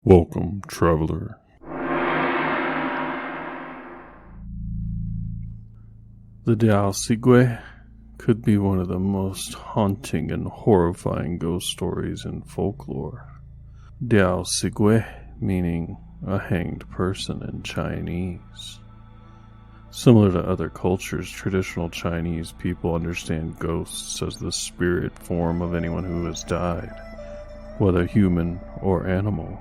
Welcome, traveler. The Diao Sigui could be one of the most haunting and horrifying ghost stories in folklore. Diao Sigui meaning a hanged person in Chinese. Similar to other cultures, traditional Chinese people understand ghosts as the spirit form of anyone who has died, whether human or animal.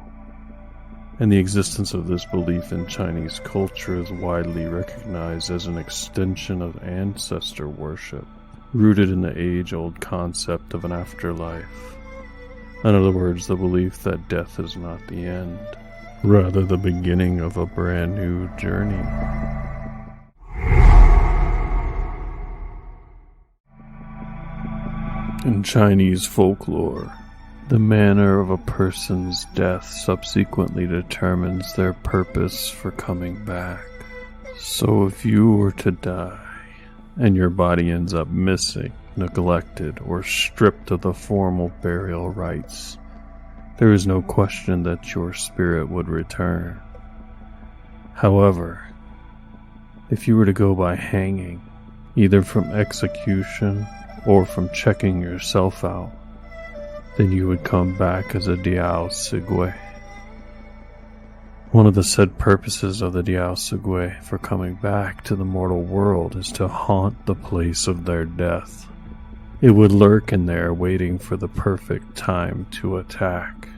And the existence of this belief in Chinese culture is widely recognized as an extension of ancestor worship, rooted in the age-old concept of an afterlife. In other words, the belief that death is not the end, rather the beginning of a brand new journey. In Chinese folklore, the manner of a person's death subsequently determines their purpose for coming back. So if you were to die, and your body ends up missing, neglected, or stripped of the formal burial rites, there is no question that your spirit would return. However, if you were to go by hanging, either from execution or from checking yourself out, then you would come back as a Diao Sigui. One of the said purposes of the Diao Sigui for coming back to the mortal world is to haunt the place of their death. It would lurk in there waiting for the perfect time to attack.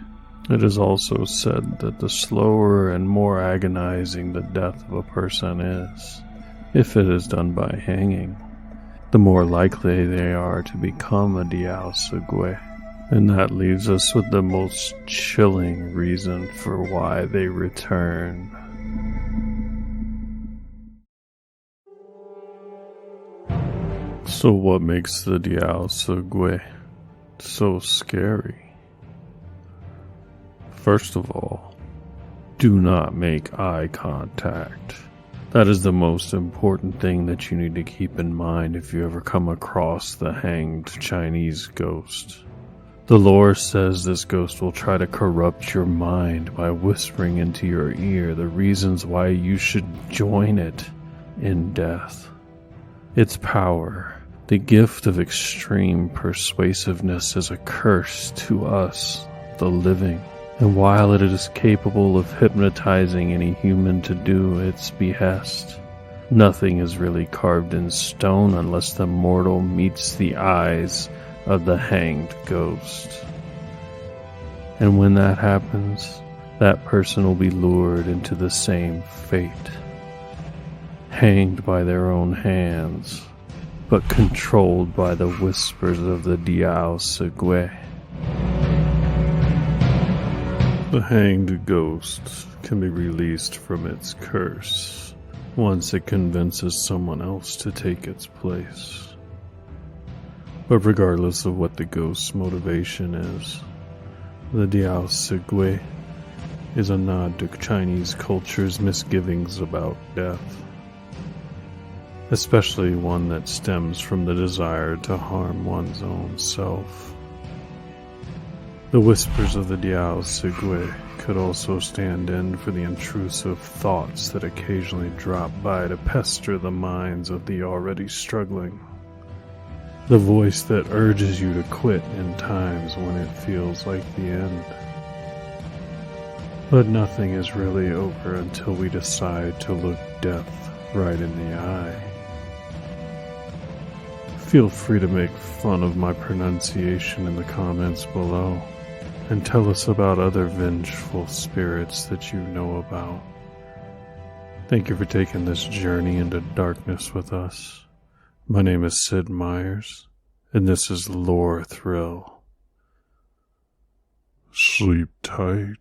It is also said that the slower and more agonizing the death of a person is, if it is done by hanging, the more likely they are to become a Diao Sigui. And that leaves us with the most chilling reason for why they return. So what makes the Diao Sigui so scary? First of all, do not make eye contact. That is the most important thing that you need to keep in mind if you ever come across the hanged Chinese ghost. The lore says this ghost will try to corrupt your mind by whispering into your ear the reasons why you should join it in death. Its power, the gift of extreme persuasiveness, is a curse to us, the living. And while it is capable of hypnotizing any human to do its behest, nothing is really carved in stone unless the mortal meets the eyes of the hanged ghost. And when that happens, that person will be lured into the same fate, hanged by their own hands, but controlled by the whispers of the Diao Sigui. The hanged ghost can be released from its curse once it convinces someone else to take its place. But regardless of what the ghost's motivation is, the Diao Sigui is a nod to Chinese culture's misgivings about death, especially one that stems from the desire to harm one's own self. The whispers of the Diao Sigui could also stand in for the intrusive thoughts that occasionally drop by to pester the minds of the already struggling. The voice that urges you to quit in times when it feels like the end. But nothing is really over until we decide to look death right in the eye. Feel free to make fun of my pronunciation in the comments below, and tell us about other vengeful spirits that you know about. Thank you for taking this journey into darkness with us. My name is Sid Myers, and this is Lore Thrill. Sleep tight.